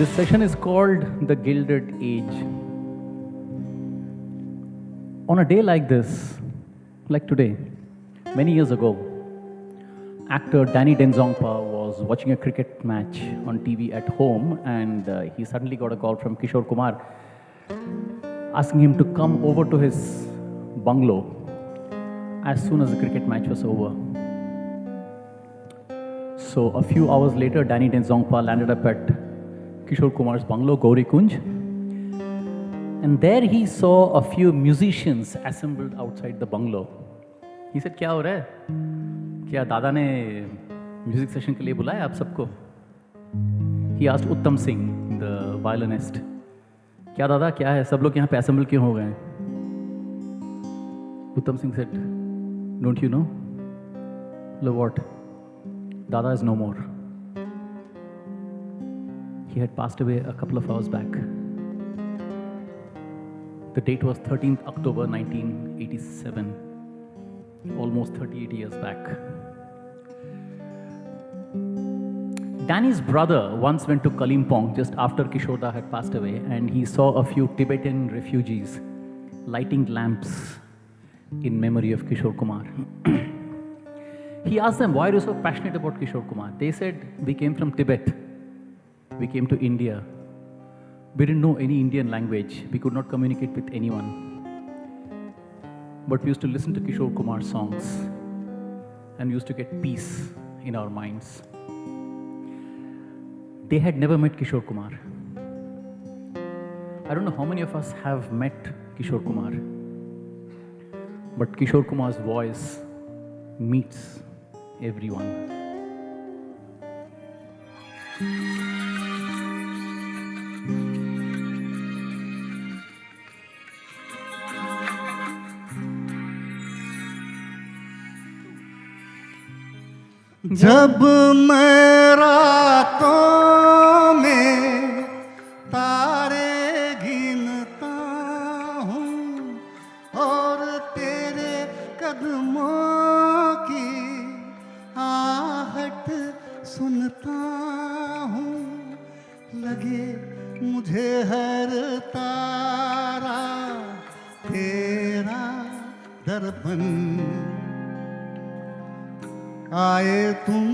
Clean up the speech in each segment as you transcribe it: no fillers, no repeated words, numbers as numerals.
This session is called The Gilded Age. On a day like this, like today, many years ago, actor Danny Denzongpa was watching a cricket match on TV at home, and he suddenly got a call from Kishore Kumar asking him to come over to his bungalow as soon as the cricket match was over. So a few hours later, Danny Denzongpa landed up at Kishore Kumar's bungalow, Gauri Kunj, and there he saw a few musicians assembled outside the bungalow. He said, "क्या हो रहा है? क्या दादा ने music session के लिए बुलाया आप सबको?" He asked Uttam Singh, the violinist, "क्या दादा क्या है? सब लोग यहाँ पे assemble क्यों हो गए?" Uttam Singh said, "Don't you know? Look what? Dada is no more. He had passed away a couple of hours back." The date was 13th October 1987, almost 38 years back. Danny's brother once went to Kalimpong just after Kishore had passed away, and he saw a few Tibetan refugees lighting lamps in memory of Kishore Kumar. He asked them, "Why are you so passionate about Kishore Kumar?" They said, "We came from Tibet. We came to India. We didn't know any Indian language. We could not communicate with anyone. But we used to listen to Kishore Kumar's songs, and we used to get peace in our minds." They had never met Kishore Kumar. I don't know how many of us have met Kishore Kumar, but Kishore Kumar's voice meets everyone. जब मैं रातों में तारे गिनता हूँ और तेरे कदमों की आहट सुनता हूँ, लगे मुझे हर तारा तेरा दर्पण, आए तुम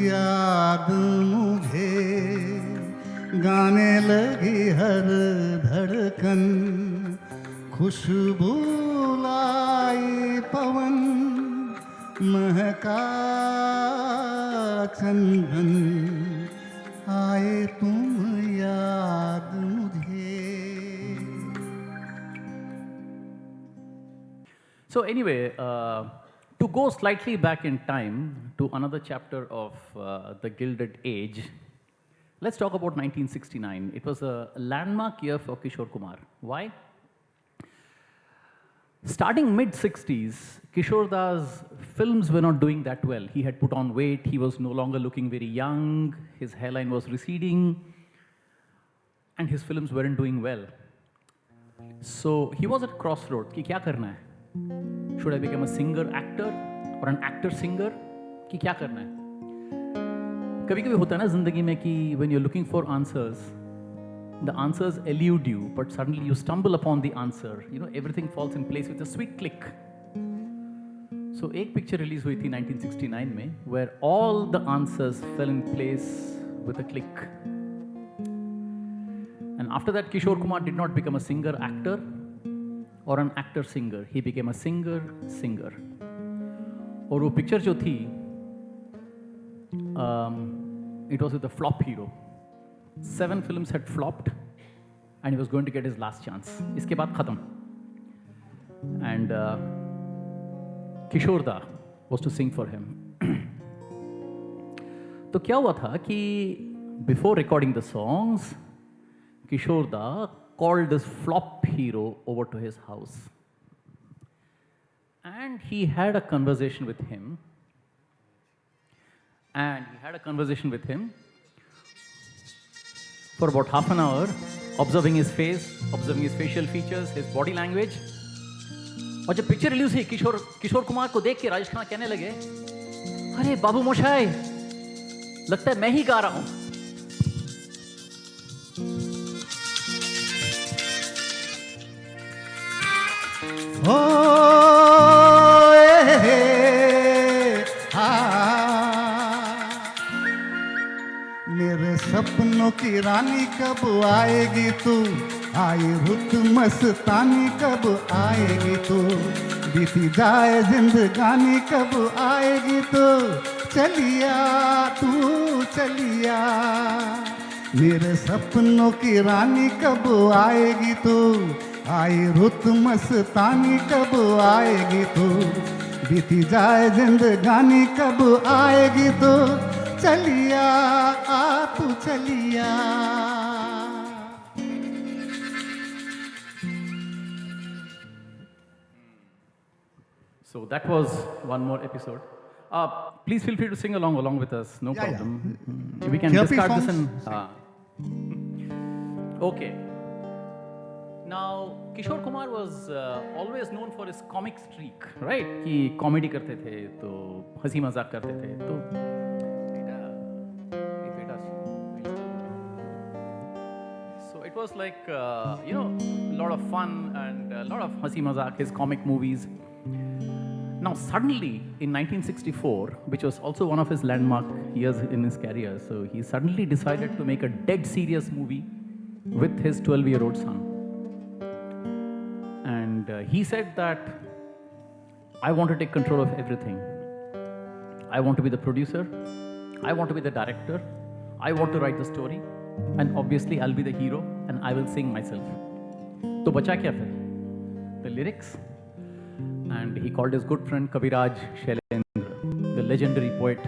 याद मुझे, गाने लगी हर धड़कन, खुशबू लाई पवन, महका चंदन, आए तुम याद मुझे. So anyway, to go slightly back in time to another chapter of The Gilded Age, let's talk about 1969. It was a landmark year for Kishore Kumar. Why? Starting mid-60s, Kishore Da's films were not doing that well. He had put on weight, he was no longer looking very young, his hairline was receding, and his films weren't doing well. So he was at crossroads, कि क्या करना है? Should I become a singer-actor or an actor-singer? कि क्या करना है? कभी-कभी होता है ना जिंदगी में कि when you're looking for answers, the answers elude you, but suddenly you stumble upon the answer. You know, everything falls in place with a sweet click. So एक picture release हुई थी 1969 में, where all the answers fell in place with a click. And after that, Kishore Kumar did not become a singer-actor or an actor-singer. He became a singer-singer. और वो picture जो थी, it was with the flop hero. 7 films had flopped, and he was going to get his last chance. इसके बाद खत्म. And Kishore Da was to sing for him. तो क्या हुआ था कि before recording the songs, Kishore Da called this flop hero over to his house. And he had a conversation with him. For about half an hour, observing his face, observing his facial features, his body language. और जब picture release हुई, किशोर कुमार को देख के राजेश खन्ना कहने लगे, "अरे बाबू मोशाय, लगता है मैं ही गा रहा हूं." हो मेरे सपनों की रानी कब आएगी तू, आई रुत मस्तानी कब आएगी तू, बीती जाए जिंदगानी कब आएगी तू, चलिया तू चलिया। मेरे सपनों की रानी कब आएगी तू, आई रुत मस्तानी कब आएगी तू, बीती जाए जिंदगानी कब आएगी तू, चलिया आ तू चलिया। So that was one more episode. Please feel free to sing along with us. No Yeah, problem. We can Chirpy discard this songs. and. Okay. Now, Kishore Kumar was always known for his comic streak, right? कि comedy करते थे तो हंसी मजाक करते थे तो so it was like a lot of fun and a lot of hasi mazak, his comic movies. Now suddenly in 1964, which was also one of his landmark years in his career, so he suddenly decided to make a dead serious movie with his 12-year-old son. And he said that I want to take control of everything. I want to be the producer, I want to be the director, I want to write the story, and obviously I'll be the hero and I will sing myself. तो बचा क्या फिर? The lyrics. And he called his good friend Kaviraj Shailendra, the legendary poet,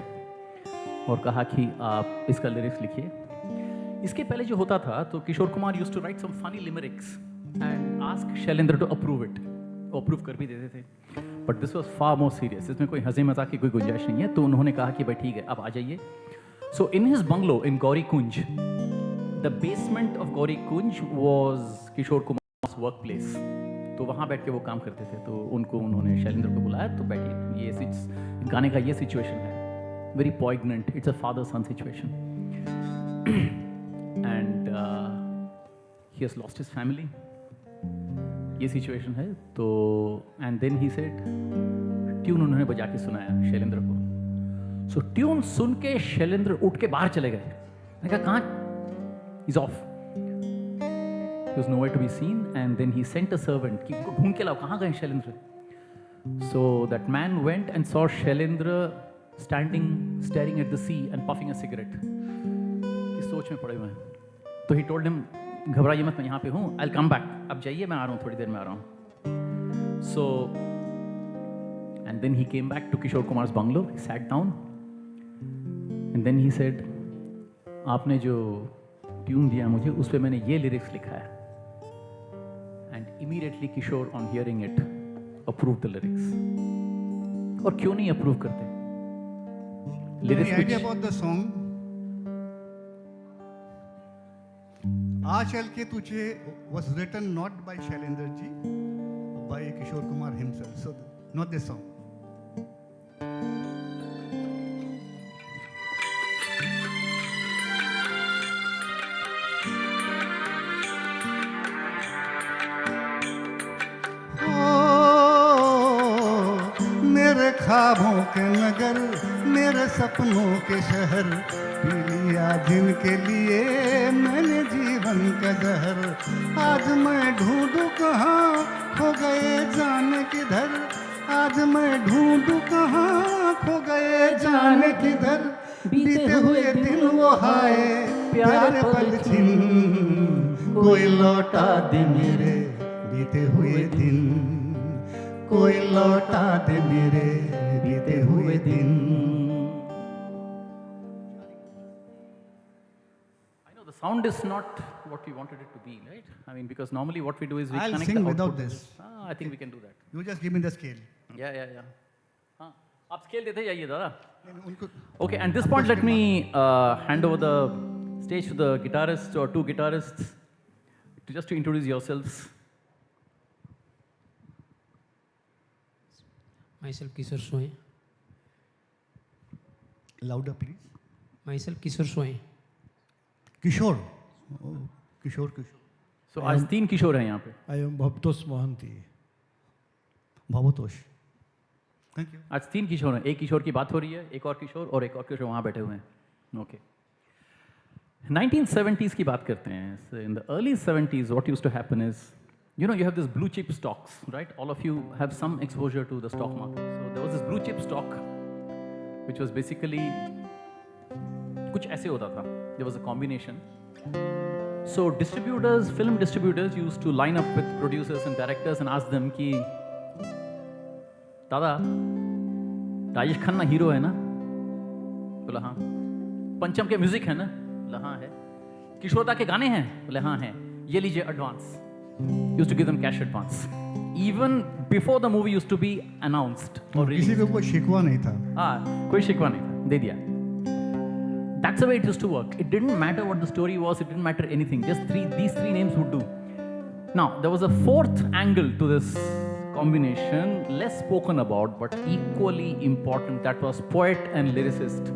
और कहा कि आप इसका lyrics लिखिए. इसके पहले जो होता था तो Kishore Kumar used to write some funny limericks and ask Shailendra to approve it. वो approve कर भी देते थे. But this was far more serious. इसमें कोई हंसी मजाक की कोई गुंजाइश नहीं है. तो उन्होंने कहा कि भाई ठीक है, अब आ जाइए. So in his bungalow in Gauri Kunj, the basement of Gauri Kunj was Kishore Kumar's workplace. तो वहाँ बैठ के वो काम करते थे. तो उन्होंने शैलेंद्र को बुलाया, तो बैठिए, ये गाने का ये सिचुएशन है, very poignant. It's a father-son situation. And he has lost his family. ये सिचुएशन है. तो and then he said, tune उन्होंने बजा के सुनाया शैलेंद्र को. So ट्यून सुन के शैलेंद्र उठ के बाहर चले गए. मैंने कहा कहाँ? He's off. He was nowhere to be seen, and then he sent a servant कि इनको ढूंढ के लाओ, कहाँ गए Shailendra? So that man went and saw Shailendra standing, staring at the sea and puffing a cigarette. कि सोच में पड़े हुए हैं. तो he told him, घबराइए मत, मैं यहाँ पे हूँ. I'll come back. अब जाइए, मैं आ रहा हूँ, थोड़ी देर में आ रहा हूँ. So and then he came back to Kishore Kumar's bungalow. He sat down, and then he said, आपने जो ट्यून दिया मुझे, उस पे मैंने ये लिरिक्स लिखा है. And immediately Kishore, on hearing it, approved the lyrics. और क्यों नहीं approve करते? Lyrics Any idea which about the song? आ चल के तुझे was written not by Shailendra ji, by Kishore Kumar himself. So not this song. मेरे ख्वाबों के नगर, मेरे सपनों के शहर, पी लिया जिनके लिए मैंने जीवन का जहर. आज मैं ढूंढूं कहाँ, खो गए जाने किधर. आज मैं ढूंढूं कहाँ, खो गए जाने किधर. बीते हुए दिन वो हाय प्यारे पल छिन, कोई लौटा दे मेरे बीते हुए दिन, कोई लौटा दे मेरे बीते हुए दिन. I know the sound is not what we wanted it to be, right? I mean, because normally what we do is we I'll connect sing the without output. this. I think we can do that. You just give me the scale. Yeah. हाँ, आप scale देते जाइए दादा. उनको Okay, at this point, let me hand over the stage to the guitarists or two guitarists to introduce yourselves. Myself Kishore Swain. louder please. Myself Kishore Swain. Kishore. Kishore. So आज तीन किशोर हैं यहाँ पे. I am Bhabtos Mohanty. Bhabatosh. Thank you. आज 3 किशोर हैं, एक किशोर की बात हो रही है, एक और किशोर और एक और किशोर वहाँ बैठे हुए हैं। ओके, 1970s की बात करते हैं। In the early 70s what used to happen is, you know, you have this blue chip stocks, right? All of you have some exposure to the stock market. So there was this blue chip stock which was basically कुछ ऐसे होता था, there was a combination. So distributors, film distributors used to line up with producers and directors and ask them कि दादा Rajesh Khanna hero है ना? बोला हाँ। पंचम के म्यूजिक है ना? बोला हाँ है। किशोर दा के गाने हैं? बोले हाँ हैं। ये लीजिए advance. Used to give them cash advance. Even before the movie used to be announced or किसी released. को कोई शिकवा नहीं था। हाँ, कोई शिकवा नहीं था, दे दिया। That's the way it used to work. It didn't matter what the story was. It didn't matter anything. Just these three names would do. Now there was a fourth angle to this combination, less spoken about but equally important. That was poet and lyricist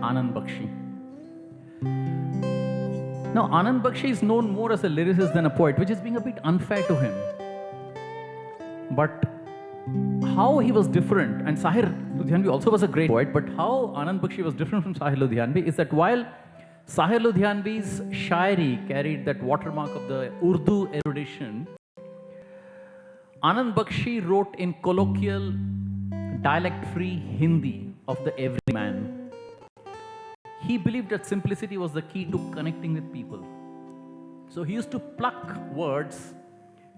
Anand Bakshi. Now Anand Bakshi is known more as a lyricist than a poet, which is being a bit unfair to him. But how he was different, and Sahir Ludhianvi also was a great poet, but how Anand Bakshi was different from Sahir Ludhianvi is that while Sahir Ludhianvi's shairi carried that watermark of the Urdu erudition, Anand Bakshi wrote in colloquial, dialect-free Hindi of the everyman. He believed that simplicity was the key to connecting with people. So he used to pluck words,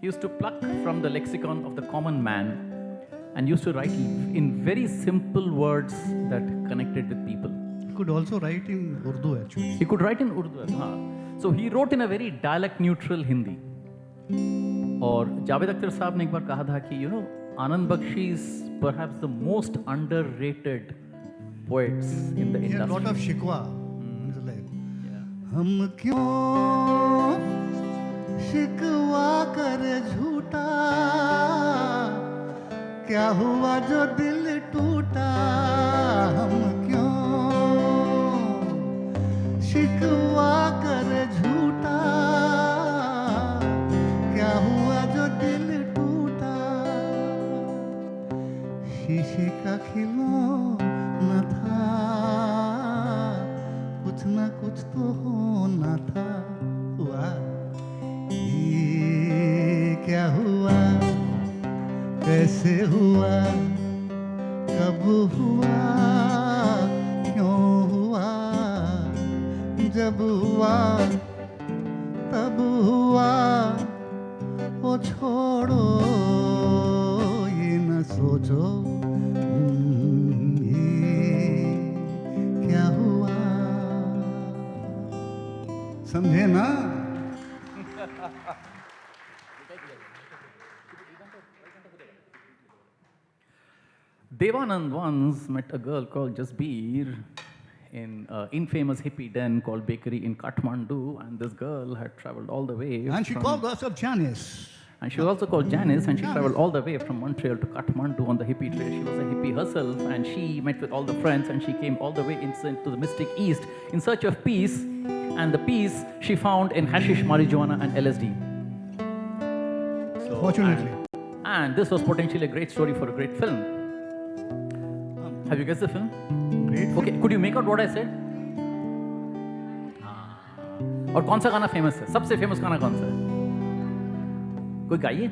he used to pluck from the lexicon of the common man and used to write in very simple words that connected with people. He could also write in Urdu actually. He could write in Urdu. हाँ. So he wrote in a very dialect-neutral Hindi. और जावेद अख्तर साहब ने एक बार कहा था कि आनंद Bakshi is perhaps the most underrated poets in the He had a lot industry. of shikwa in his life. Yeah. हम क्यों शिकवा करे झूठा, क्या हुआ जो दिल टूटा। हम क्यों शिकवा करे झूठा, क्या हुआ जो दिल टूटा। शीशे का खिलौना था, कुछ न कुछ तो होना था। हुआ ये क्या हुआ, कैसे हुआ, कब हुआ, क्यों हुआ, जब हुआ तब हुआ। ओ छोड़ो ये न सोचो, ये क्या हुआ। समझे ना? Devanand once met a girl called Jasbir in an infamous hippie den called Bakery in Kathmandu, and this girl had traveled all the way. And she from- called herself Janice. And she was also called Janice, and she traveled all the way from Montreal to Kathmandu on the hippie trail. She was a hippie herself, and she met with all the friends, and she came all the way into the mystic East in search of peace. And the peace she found in hashish, marijuana, and LSD. So, Fortunately. and this was potentially a great story for a great film. Have you guessed the film? Great. Okay, could you make out what I said? और कौन सा गाना famous है? सबसे famous गाना कौन सा है? कोई गाइए?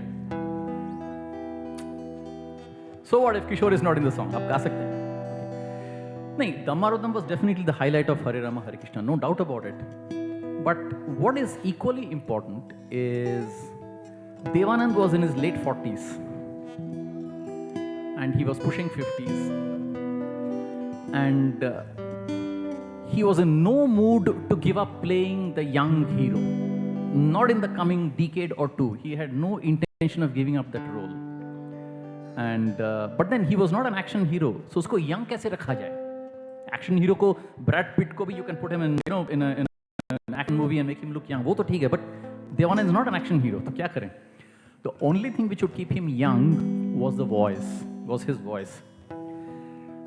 So what if Kishore is not in the song? आप गा सकते हैं? Okay. नहीं, Dhammarodham was definitely the highlight of Hare Rama Hare Krishna, no doubt about it. But what is equally important is Devanand was in his late 40s and he was pushing 50s. And he was in no mood to give up playing the young hero. Not in the coming decade or two. He had no intention of giving up that role. And but then he was not an action hero. So उसको young कैसे रखा जाए? Action hero को Brad Pitt को भी you can put him in in an action movie and make him look young. वो तो ठीक है. But Devanand is not an action hero. तो क्या करें? The only thing which would keep him young was the voice. Was his voice.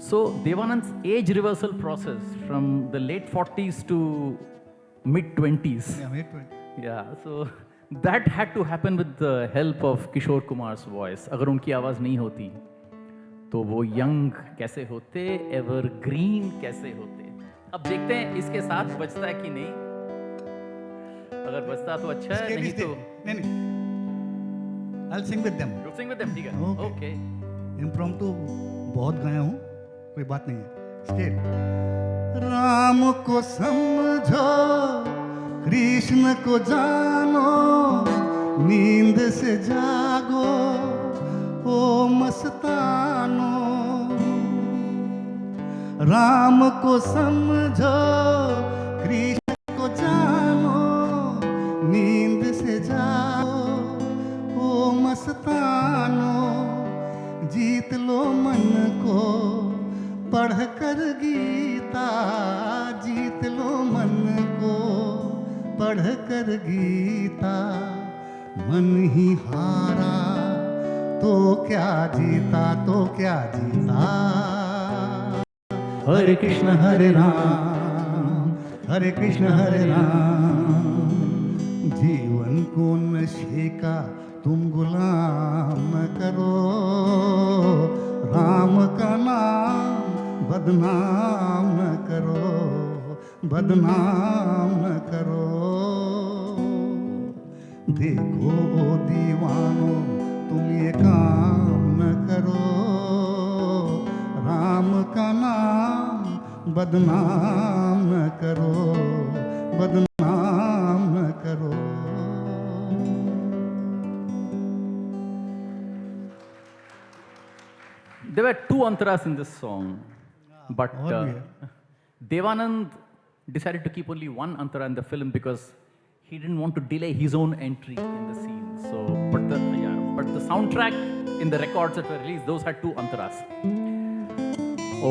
So Devanand's age reversal process from the late 40s to mid 20s. Yeah, wait. Yeah, so That had to happen with the help of Kishore Kumar's voice. अगर उनकी आवाज़ नहीं होती तो वो young कैसे होते, evergreen कैसे होते। अब देखते हैं इसके साथ बजता है कि नहीं। अगर बजता तो अच्छा है, नहीं तो नहीं, I'll sing with them. You'll sing with them, ठीक है? Okay. Okay. Impromptu बहुत गाया हूँ, कोई बात नहीं है। Scale. राम को समझो, कृष्ण को जानो, नींद से जागो, ओ मस्तानो। राम को समझो, कृष्ण को जानो, नींद से जाओ, ओ मस्तानो। जीत लो मन को पढ़ कर गीता, जीत लो मन को पढ़ कर गीता। मन ही हारा तो क्या जीता, तो क्या जीता। हरे कृष्ण हरे राम, हरे कृष्ण हरे राम। जीवन को नशे का तुम गुलाम न करो, राम का नाम बदनाम न करो, बदनाम न करो। देखो ओ दीवानो तुम ये काम न करो, राम का नाम बदनाम न करो, बदनाम न करो। There were two antaras in this song, but और भी है। Devanand decided to keep only one antara in the film because he didn't want to delay his own entry in the scene. So, but the soundtrack in the records that were released, those had two antaras.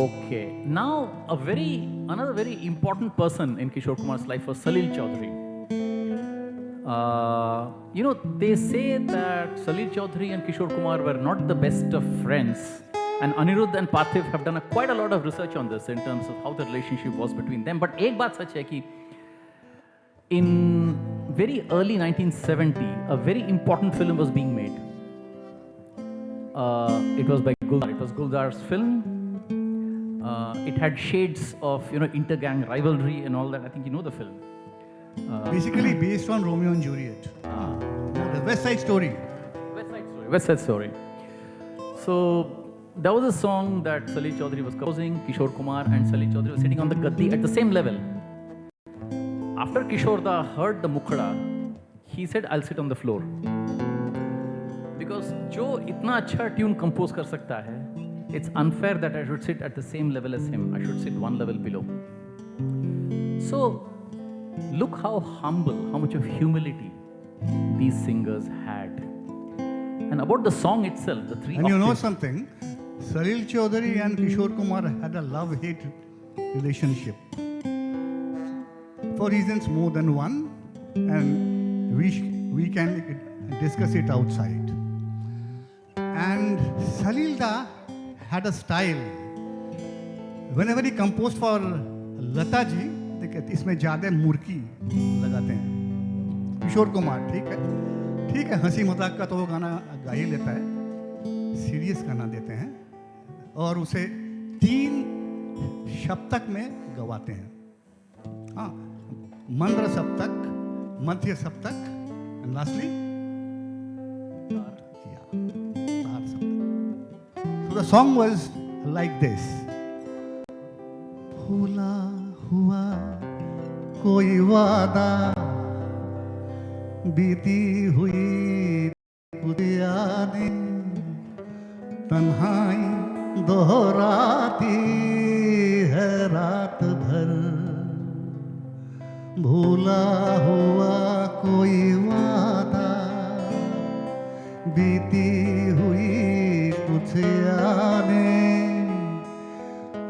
Okay, now another very important person in Kishore Kumar's life was Salil Chaudhary. You know, they say that Salil Chaudhary and Kishore Kumar were not the best of friends. And Anirudh and Parthiv have done quite a lot of research on this in terms of how the relationship was between them. But एक बात सच है कि in very early 1970, a very important film was being made. It was by Guldar. It was Guldar's film. It had shades of intergang rivalry and all that. I think you know the film. Basically based on Romeo and Juliet. The West Side Story. West Side Story. West Side Story. So there was a song that Salil Chaudhary was composing. Kishore Kumar and Salil Chaudhary were sitting on the gaddi at the same level. After Kishore Da heard the mukhada, he said, "I'll sit on the floor." Because जो इतना अच्छा tune compose कर सकता है, it's unfair that I should sit at the same level as him. I should sit one level below. So look how humble, how much of humility these singers had. And about the song itself, the three And you know octaves- something? Salil Chaudhary and Kishore Kumar had a love-hate relationship. For reasons more than one, and we can discuss it outside. And Salil Da had a style. Whenever he composed for Lata ji, इसमें ज़्यादा मुर्की लगाते हैं। किशोर कुमार ठीक है, हंसी मजाक का तो वो गाना गा ही लेता है, सीरियस गाना देते हैं और उसे 3 सप्तक में गवाते हैं। हाँ, मंद्र सप्तक, मध्य सप्तक, and lastly तार सप्तक। So the song was like this. भूला हुआ कोई वादा, बीती हुई कुछ यादें, तन्हाई दोहराती है रात भर। भूला हुआ कोई वादा, बीती हुई कुछ यादें,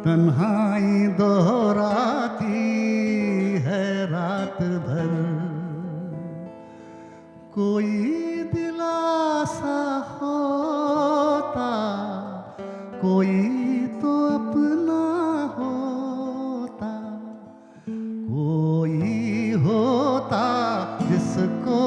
तन्हाई दोहराती है रात भर। कोई दिलासा होता, कोई तो अपना होता, कोई होता जिसको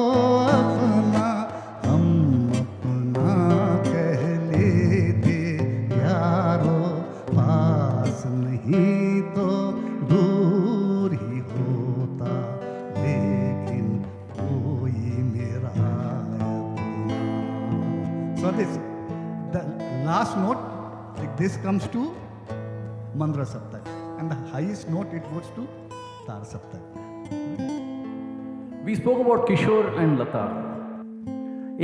last note, like this comes to Mandra Saptak, and the highest note it goes to Tar Saptak. We spoke about Kishore and Lata.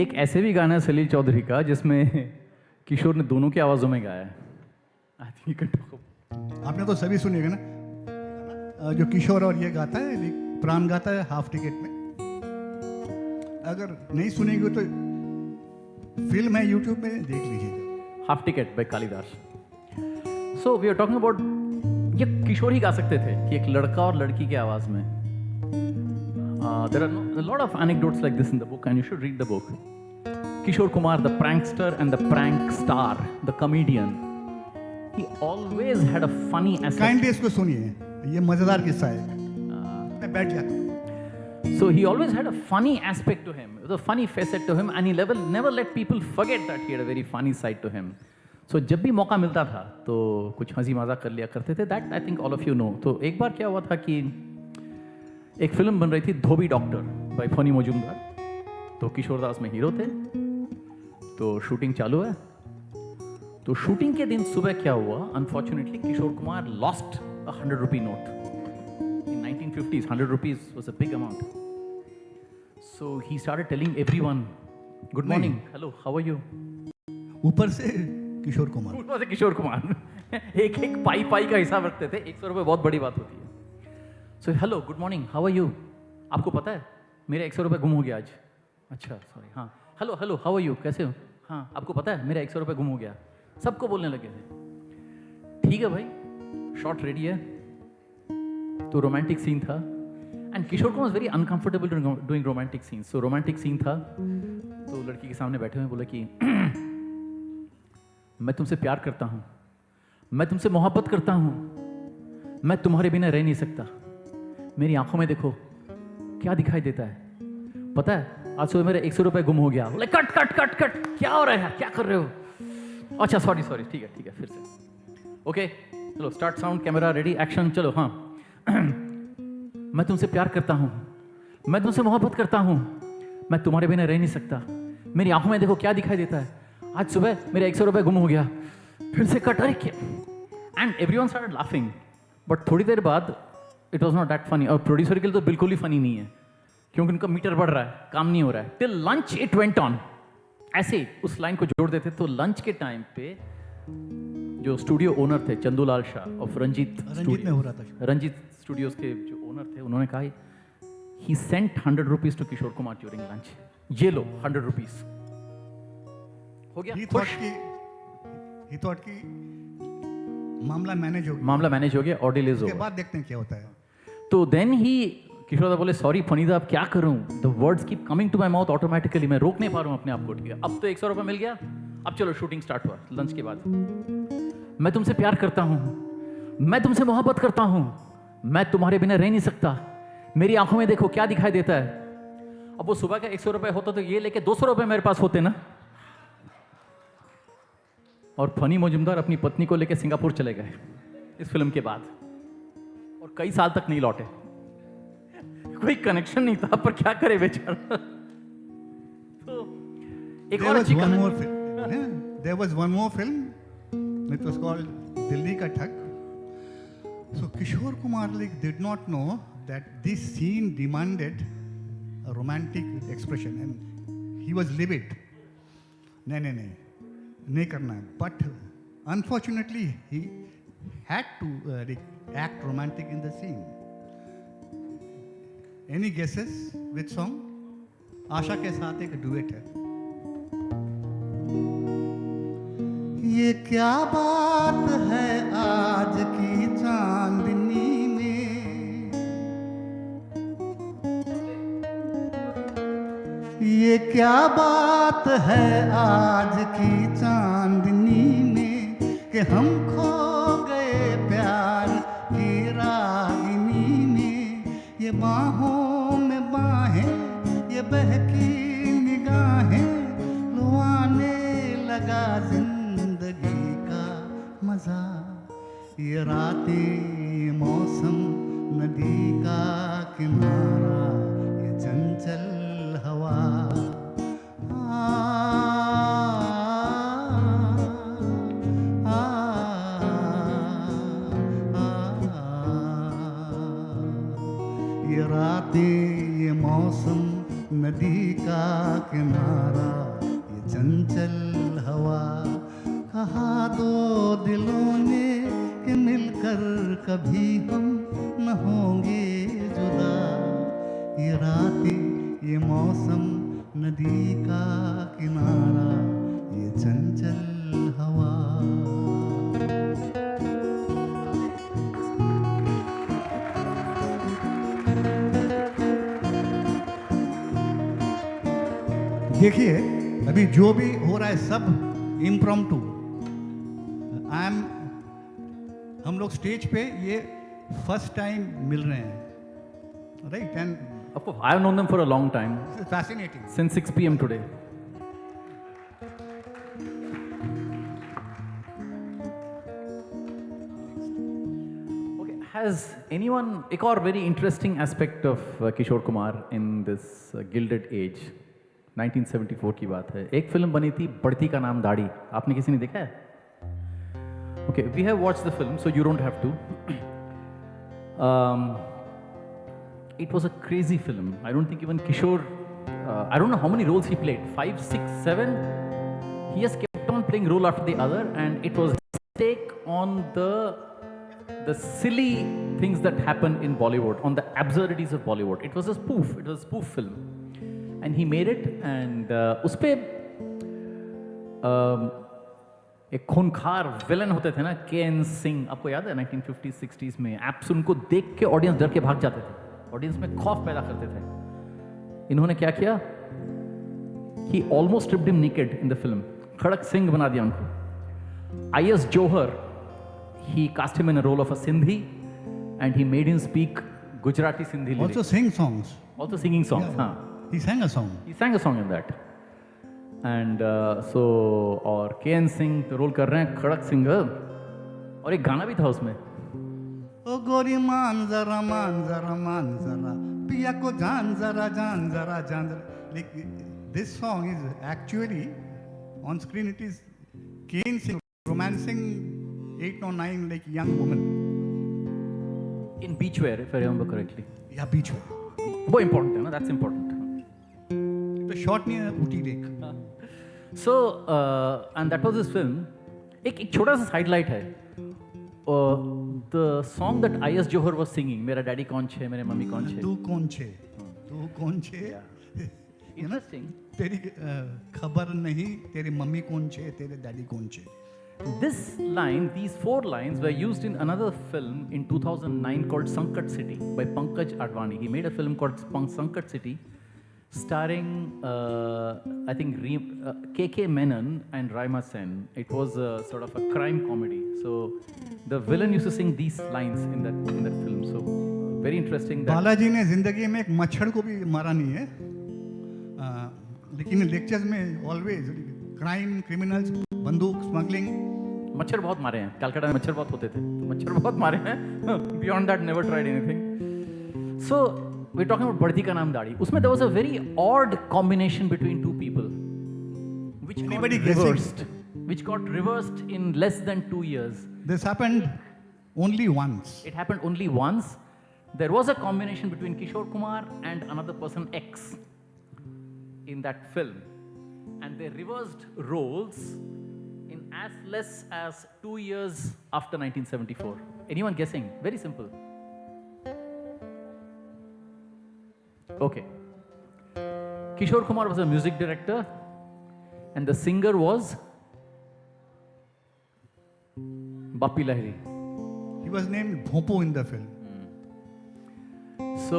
एक ऐसे भी गाना है सलील चौधरी का जिसमें किशोर ने दोनों की आवाज़ों में गाया है. I think you can talk. आपने तो सभी सुनिएगा ना, जो किशोर और ये गाता है, प्राण गाता है हाफ टिकट में. अगर नहीं सुनेंगे तो फिल्म है यूट्यूब में, देख लीजिएगा. Half ticket by Kalidas. So we are talking about, ये किशोर ही गा सकते थे कि एक लड़का और लड़की की आवाज़ में. There are a lot of anecdotes like this in the book, and you should read the book. Kishore Kumar, the prankster and the prank star, the comedian, he always had a funny aspect. Kindly इसको सुनिए, ये मजेदार किस्सा है. मैं बैठ जाता हूँ. So he always had a funny aspect to him, with a funny facet to him, and he never let people forget that he had a very funny side to him. So जब भी मौका मिलता था तो कुछ हंसी मजाक कर लिया करते थे. That I think all of you know. तो एक बार क्या हुआ था कि एक फिल्म बन रही थी धोबी डॉक्टर बाय फनी मजूमदार. तो किशोर दास में हीरो थे. तो शूटिंग चालू है. तो शूटिंग के दिन सुबह क्या हुआ, unfortunately Kishore Kumar lost a 100 rupee note. In 1950s, 100 rupees was a big amount. So he started telling everyone, "Good morning, hello, how are you?" ऊपर से किशोर कुमार. ऊपर से किशोर कुमार एक एक पाई का हिसाब रखते थे. 100 रुपये बहुत बड़ी बात होती है. So hello, good morning, how are you? आपको पता है मेरा 100 रुपये गुम हो गया आज. अच्छा सॉरी. हाँ hello hello, how are you, कैसे हो? हाँ आपको पता है मेरा 100 रुपये गुम हो गया. सबको बोलने लगे थे. ठीक है भाई, शॉट रेडी है. तो रोमांटिक सीन था, and Kishore Kumar was very uncomfortable doing romantic scene. So romantic scene था, तो लड़की के सामने बैठे हुए बोले कि मैं तुमसे प्यार करता हूँ, मैं तुमसे मोहब्बत करता हूँ, मैं तुम्हारे बिना रह नहीं सकता. मेरी आंखों में देखो क्या दिखाई देता है. पता है आज सुबह मेरा 100 रुपये गुम हो गया. बोले कट कट कट कट, क्या हो रहा है, क्या कर रहे हो? अच्छा सॉरी, ठीक है फिर से. ओके चलो, start, sound, camera ready, action, चलो. हाँ मैं तुमसे प्यार करता हूँ, मैं तुमसे मोहब्बत करता हूँ, मैं तुम्हारे बिना रह नहीं सकता. मेरी आंखों में देखो क्या दिखाई देता है. आज सुबह मेरा 100 रुपये गुम हो गया. फिर से कट. अरे क्या. And everyone started laughing. But थोड़ी देर बाद it was not that funny. और प्रोड्यूसर के लिए तो बिल्कुल ही फनी नहीं है, क्योंकि उनका मीटर बढ़ रहा है, काम नहीं हो रहा है. Till lunch it went on. ऐसे उस लाइन को जोड़ देते. तो लंच के टाइम पे जो स्टूडियो ओनर थे चंदूलाल शाह ऑफ रंजीत में हो रहा था. रंजीत स्टूडियोज के जो ओनर थे, उन्होंने कहा he sent 100 rupees to Kishore Kumar during lunch. ये लो 100 रुपीज. हो गया खुश. He thought कि मामला मैनेज हो गया. और डिलेज हो उसके गया. बाद देखते हैं क्या होता है. तो देन ही किशोर दा बोले सॉरी फनीदा, अब क्या करूं, the words keep coming to my mouth automatically. मैं रोक नहीं पा रहा हूं अपने आप को. ठीक है, अब तो 100 रुपये मिल गया. अब चलो शूटिंग स्टार्ट हुआ लंच के बाद. मैं तुमसे प्यार करता हूं, मैं तुमसे मोहब्बत करता हूं, मैं तुम्हारे बिना रह नहीं सकता. मेरी आंखों में देखो क्या दिखाई देता है. अब वो सुबह का 100 रुपये होता तो ये लेके 200 रुपये मेरे पास होते ना. और फनी मजुमदार अपनी पत्नी को लेकर सिंगापुर चले गए इस फिल्म के बाद, और कई साल तक नहीं लौटे. कोई कनेक्शन नहीं था, पर क्या करे बेचारा. तो एक और अच्छी There was one more film. It was called Dilli Ka Thak. So Kishore Kumar did not know that this scene demanded a romantic expression, and he was livid. नहीं करना है. But unfortunately he had to act romantic in the scene. Any guesses which song? आशा के साथ एक duet है. ये क्या बात है आज की चांदनी में, ये क्या बात है आज की चांदनी में, कि हम खो गए प्यार की रागिनी में. ये बाहों में बाहें, ये बहकी निगाहें, लुभाने लगा जिंदगी का मजा. ये रातें मौसम नदी का किनारा, ये चंचल हवा. ये रातें ये मौसम नदी का किनारा ये चंचल हवा कहा दो दिलों ने कि मिलकर कभी हम न होंगे जुदा ये रातें ये मौसम नदी का किनारा ये चंचल हवा देखिए अभी जो भी हो रहा है सब इम्प्रॉम्प्टू हम लोग स्टेज पे ये फर्स्ट टाइम मिल रहे हैं right and Of course, I have known them for a long time, fascinating since 6 p.m. today. Okay, has anyone, एक और very interesting aspect of Kishore Kumar in this Gilded Age, 1974 की बात है. एक film बनी थी बढ़ती का नाम दाढ़ी. आपने किसी ने देखा है? Okay, we have watched the film, so you don't have to. It was a crazy film. I don't think even Kishore, I don't know how many roles he played. 5, 6, 7. He has kept on playing role after the other, and it was his take on the silly things that happen in Bollywood, on the absurdities of Bollywood. It was a spoof. It was a spoof film, and he made it. And उसपे एक खूनखार villain होते थे ना, K. N.. Singh. आपको याद है 1950s 60s में apps उनको देख के ऑडियंस डर के भाग जाते थे, ऑडियंस में खौफ पैदा करते थे. इन्होंने क्या किया? He almost stripped him naked in the film. खड़क सिंह बना दिया उनको. I.S. Johar, he cast him in a role of a Sindhi, and he made him speak Gujarati Sindhi lyrics. also sing songs Also singing songs. Yeah, हाँ. he sang a song He sang a song in that. And so और K. N.. Singh तो role कर रहे हैं खड़क सिंह, और एक गाना भी था उसमें. ओ गोरी मान जरा पिया को जान जरा जान like this song is actually on screen it is Kane Singh romancing 8 or 9 like young woman In Beachwear, if I remember correctly. या बीच में वो important है ना, that's important. तो शॉट नहीं है उठी देख So, and that was his film. एक छोटा सा sidelight है. The song that I.S. Johar was singing, मेरा डैडी कौन छे, मेरे मम्मी कौन छे. तू कौन छे Interesting. तेरी खबर नहीं तेरी मम्मी कौन छे तेरे डैडी कौन छे. This line, these 4 lines were used in another film in 2009 called Sankat City by Pankaj Advani. He made a film called Sankat City, starring I think K.K. Menon and Raima Sen. It was a sort of a crime comedy. So the villain used to sing these lines in that film. So very interesting. That Balaji ने जिंदगी में एक मच्छर को भी मारा नहीं है, लेकिन लेक्चर्स में ऑलवेज क्राइम क्रिमिनल्स बंदूक स्मगलिंग. मच्छर बहुत मारे हैं, कलकत्ता में मच्छर बहुत होते थे, तो मच्छर बहुत मारे हैं. Beyond that, never tried anything. So we're talking about बढ़ती का नाम दाढ़ी. उसमें there was a very odd combination between two people, which Anybody got guessing? reversed, which got reversed in less than 2 years. This happened only once. It happened only once. There was a combination between Kishore Kumar and another person X in that film, and they reversed roles in as less as 2 years after 1974. Anyone guessing? Very simple. Okay. Kishore Kumar was a music director, and the singer was Bappi Lahiri. He was named Bhompo in the film. So,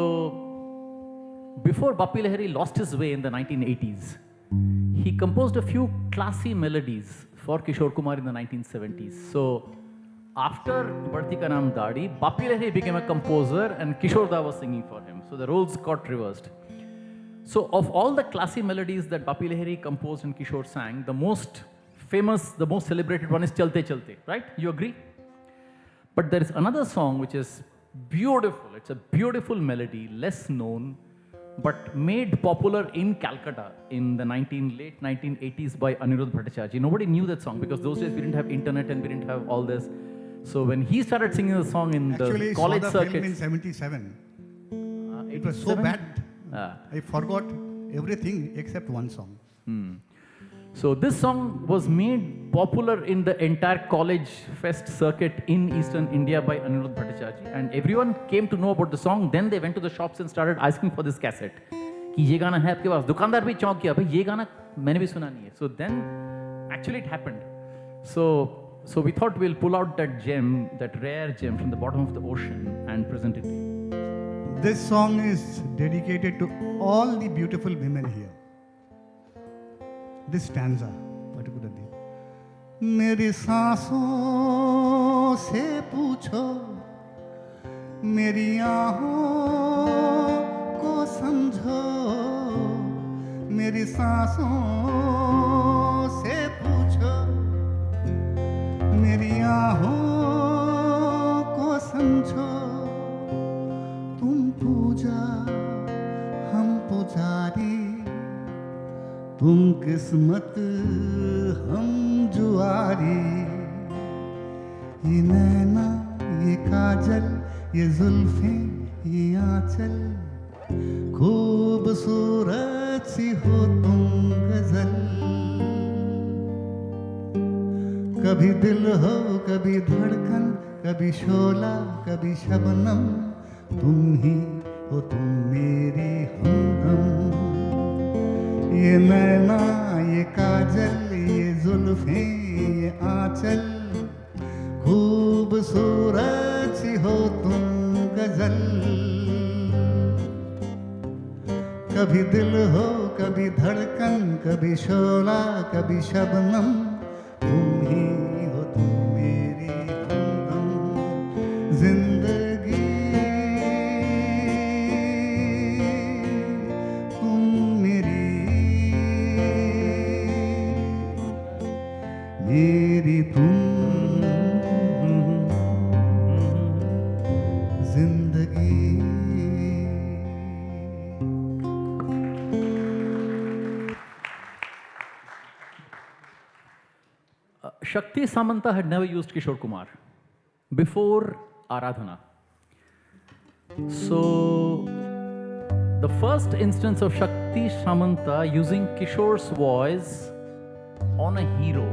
before Bappi Lahiri lost his way in the 1980s, he composed a few classy melodies for Kishore Kumar in the 1970s. So, after Badhti Ka Naam Daadi, Bappi Lahiri became a composer and Kishore Da was singing for him. So, the roles got reversed. So, of all the classy melodies that Bappi Lahiri composed and Kishore sang, the most famous, the most celebrated one is Chalte Chalte, right? You agree? But there is another song which is beautiful. It's a beautiful melody, less known, but made popular in Calcutta in the late 1980s by Anirudh Bhattacharya. Nobody knew that song because those days we didn't have internet and we didn't have all this. So when he started singing the song in Actually, the college saw the circuits, film in 77. It was so 87? bad. Ah. I forgot everything except one song. So this song was made popular in the entire college fest circuit in Eastern India by Anirudh Bhattacharya, and everyone came to know about the song. Then they went to the shops and started asking for this cassette. कि ये गाना है आपके पास? दुकानदार भी चौंक गया, भाई ये गाना मैंने भी सुना नहीं है. So then, actually it happened. So we thought we'll pull out that gem, that rare gem from the bottom of the ocean and present it to you. This song is dedicated to all the beautiful women here. This stanza particularly. मेरी सांसों से पूछो, मेरी आहों को समझो, मेरी सांसों से पूछो, मेरी आहों को समझो, तुम पूजा हम पुजारी, तुम किस्मत हम जुआरी, ये नैना ये काजल ये जुल्फें ये आंचल, खूबसूरत सी हो तुम गजल, कभी दिल हो कभी धड़कन, कभी शोला कभी शबनम, तुम ही हो तुम मेरी हमदम, ये नैना ये काजल ये जुल्फें ये आंचल, खूबसूरत सी हो तुम गजल, कभी दिल हो कभी धड़कन, कभी शोला कभी शबनम, तुम ही हो तुम मेरी हमदम, जिंदगी तुम मेरी तुम जिंदगी. Shakti Samanta had never used Kishore Kumar before Aradhana. So, the first instance of Shakti Samanta using Kishore's voice on a hero,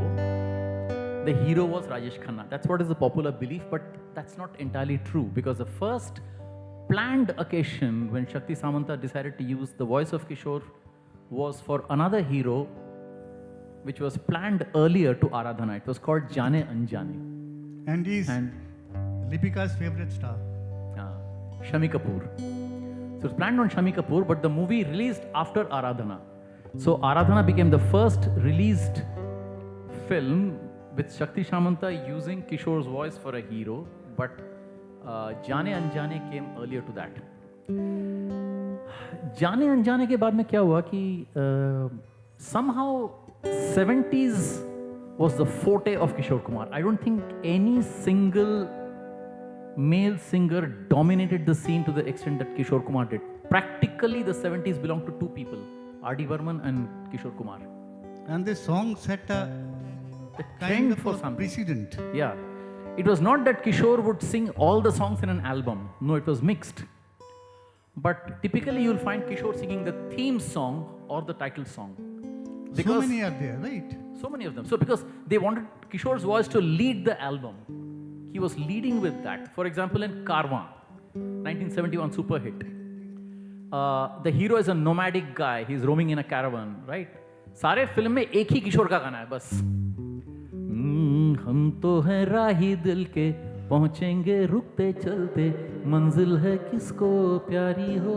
the hero was Rajesh Khanna. That's what is the popular belief, but that's not entirely true, because the first planned occasion when Shakti Samanta decided to use the voice of Kishore was for another hero, which was planned earlier to Aradhana. It was called Jaane Anjane. And he's And Lipika's favorite star. Shami Kapoor. So it was planned on Shami Kapoor, but the movie released after Aradhana. So Aradhana became the first released film with Shakti Samanta using Kishore's voice for a hero, but Jaane Anjane came earlier to that. जाने अनजाने के बाद में क्या हुआ कि somehow 70s was the forte of Kishore Kumar. I don't think any single male singer dominated the scene to the extent that Kishore Kumar did. Practically the 70s belonged to two people, R.D. Burman and Kishore Kumar. And this song set a The kind trend of for a something. precedent. Yeah. It was not that Kishore would sing all the songs in an album. No, it was mixed. But typically you'll find Kishore singing the theme song or the title song. So many are there, right? So many of them. So because they wanted Kishore's voice to lead the album. He was leading with that. For example, in Karwan, 1971 super hit. The hero is a nomadic guy. He's roaming in a caravan, right? सारे film में एक ही किशोर का गाना है बस. हम तो हैं राही दिल के, पहुंचेंगे रुकते चलते, मंजिल है किसको प्यारी हो.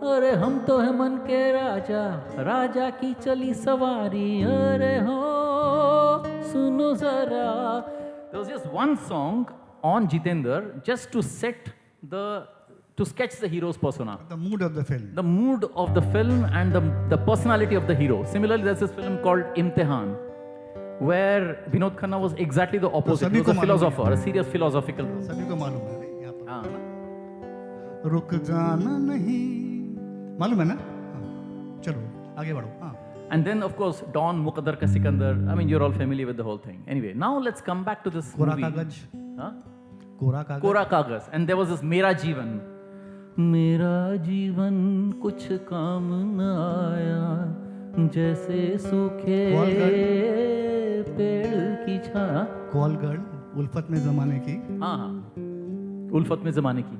अरे हम तो हैं मन के राजा, राजा की चली सवारी. अरे हो सुनो जरा. There was just one song on Jitendra just to sketch the hero's persona. The mood of the film. The mood of the film and the personality of the hero. Similarly, there's this film called Imtihan, where Vinod Khanna was exactly the opposite. He was a philosopher, a serious philosophical. सभी को मालूम है नहीं यहाँ हाँ. पर. रुक जाना नहीं, मालूम है ना? हाँ. चलो आगे बढ़ो. हाँ. And then, of course, Dawn, Muqaddar Ka Sikandar. I mean, you're all familiar with the whole thing. Anyway, now let's come back to this Quora movie. कागज. Huh? कोरा कागज. Kora Kagas. And there was this Mera Jeevan. मेरा जीवन कुछ काम न आया, जैसे सूखे पेड़ की छा। कॉल गर्ल उल्फत में ज़माने की। हाँ हाँ, उल्फत में ज़माने की।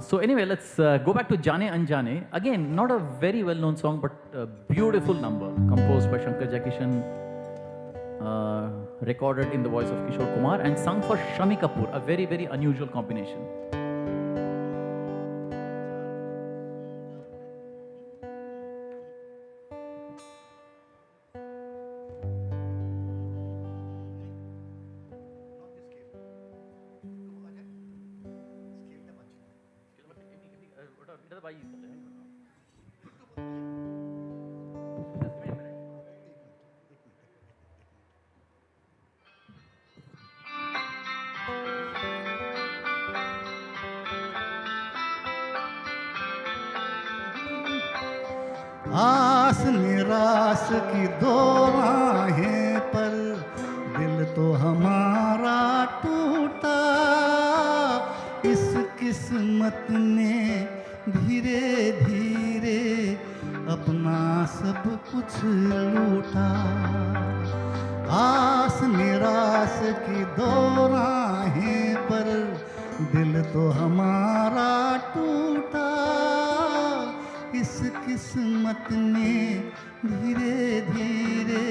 So anyway, let's go back to Jaane Anjane. Again, not a very well-known song, but a beautiful number composed by Shankar Jaikishan, recorded in the voice of Kishore Kumar and sung for Shami Kapoor, a very, very unusual combination. आस निराश की दो राहें पर दिल तो हमारा टूटा, इस किस्मत ने धीरे धीरे अपना सब कुछ लूटा। आस निराश की दो राहें पर दिल तो हमारा टूटा, इस किस्मत ने धीरे धीरे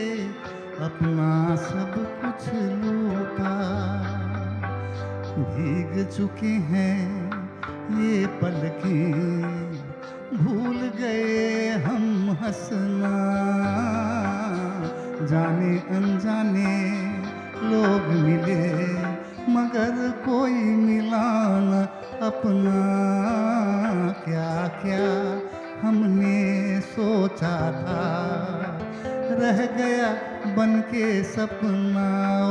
अपना सब कुछ लूटा। भीग चुके हैं ये पलकें, भूल गए हम हंसना, जाने अनजाने लोग मिले मगर कोई मिला न अपना। क्या क्या हमने सोचा था, रह गया बन के सपना, ओ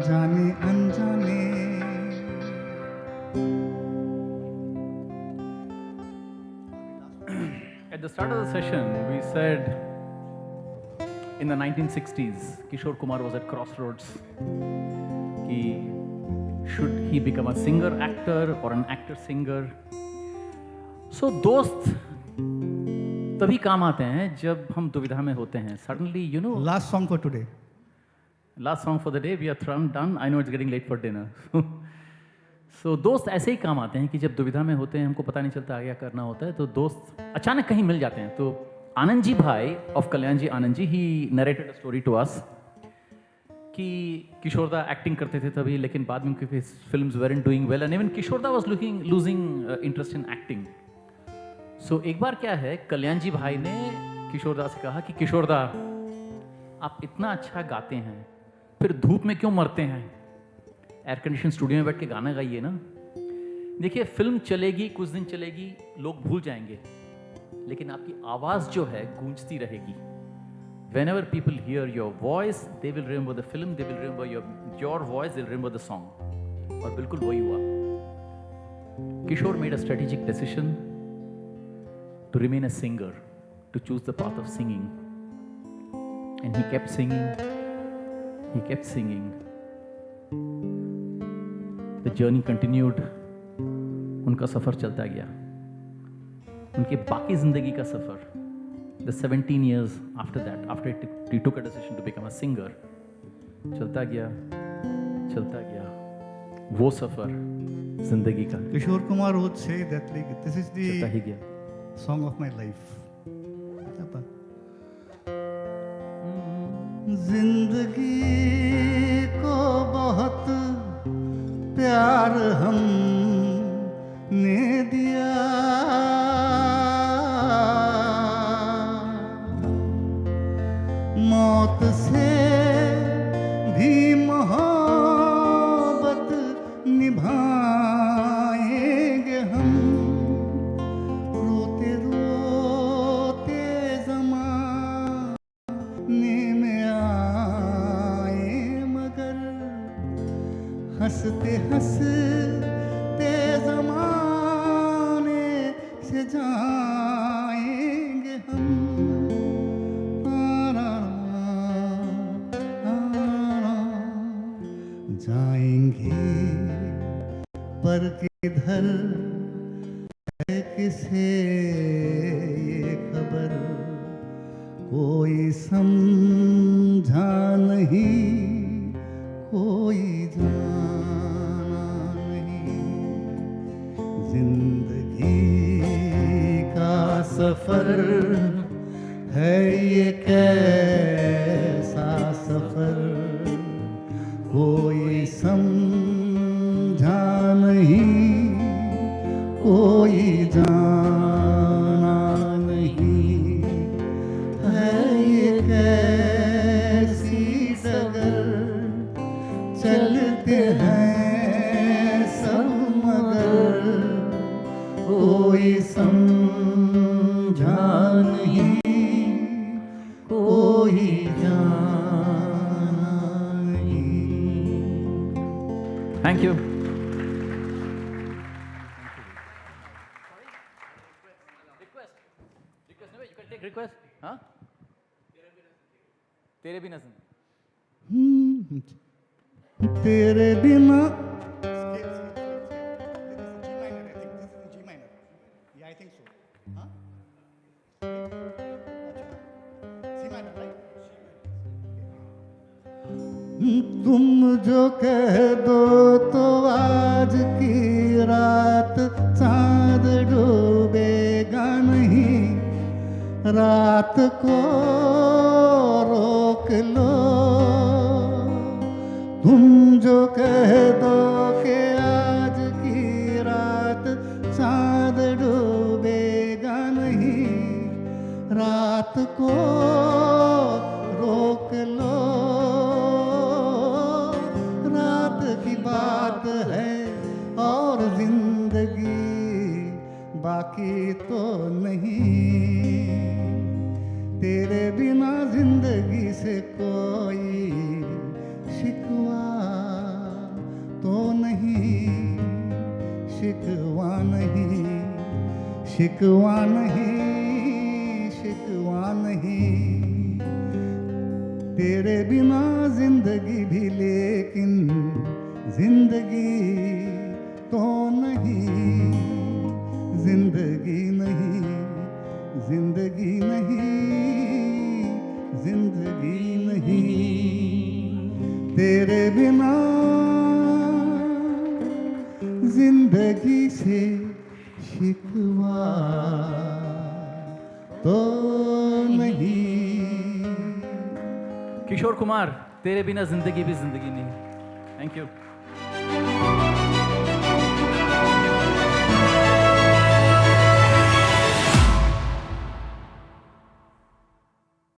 जाने अनजाने। At the start of the session, we said in the 1960s, Kishore Kumar was at crossroads. Should he become a singer actor or an actor singer? So दोस्त तभी काम आते हैं जब हम दुविधा में होते हैं. Suddenly, you know. Last song for today. Last song for the day. We are done. I know it's getting late for dinner. So दोस्त ऐसे ही काम आते हैं कि जब दुविधा में होते हैं, हमको पता नहीं चलता आगे क्या करना होता है, तो दोस्त अचानक कहीं मिल जाते हैं. तो आनंद जी भाई of Kalyan ji Anand ji, he narrated a story to us कि किशोरदा एक्टिंग करते थे तभी, लेकिन बाद में उनकी films weren't doing well and even Kishoreda was losing interest in acting. So एक बार क्या है, कल्याण जी भाई ने किशोरदा से कहा कि किशोरदा आप इतना अच्छा गाते हैं, फिर धूप में क्यों मरते हैं, एयर कंडीशन स्टूडियो में बैठ के गाना गाइए ना. देखिए फिल्म चलेगी, कुछ दिन चलेगी, लोग भूल जाएंगे, लेकिन आपकी आवाज़ जो है गूंजती रहेगी. Whenever people hear your voice, they will remember the film, they will remember your voice, they will remember the song. और बिल्कुल वही हुआ. Kishore made a strategic decision to remain a singer, to choose the path of singing. And he kept singing, he kept singing. The journey continued. उनका सफ़र चलता गया. उनके बाकी ज़िंदगी का सफ़र, the 17 years after that, after he took a decision to become a singer, चलता गया वो सफ़र ज़िंदगी का. Kishore Kumar would say that like this is चलता ही the गया. song of my life. जिंदगी को बहुत प्यार हमने दिया, मौत से भी मोहब्बत निभाएंगे हम, रोते रोते ज़माने में आए मगर हंसते हंसते ज़माने से जाएंगे हम. जाएंगे पर किधर है किसे ये खबर, कोई समझा नहीं, कोई जाना नहीं। जिंदगी का सफर है ये कैसा सफर, कोई समझा नहीं, कोई जाना नहीं। है ये कैसी डगर, चलते हैं सब मगर, कोई समझा नहीं, कोई जाना नहीं। Thank you. Request, no, you can take request. Huh? तेरे बिना जिंदगी. तेरे बिना तुम जो कह दो तो आज की रात चांद डूबेगा नहीं, रात को रोक लो। तुम जो कह दो कि आज की रात चांद डूबेगा नहीं, रात को रोक लो। रात की बात है और जिंदगी बाकी तो नहीं। तेरे बिना जिंदगी से कोई शिकवा तो नहीं, शिकवा नहीं, शिकवा नहीं, शिकवा नहीं। तेरे बिना जिंदगी भी लेकिन जिंदगी तो नहीं, जिंदगी नहीं, जिंदगी नहीं, जिंदगी नहीं। तेरे बिना जिंदगी से शिकवा तो नहीं। किशोर कुमार, तेरे बिना जिंदगी भी जिंदगी नहीं. Thank you.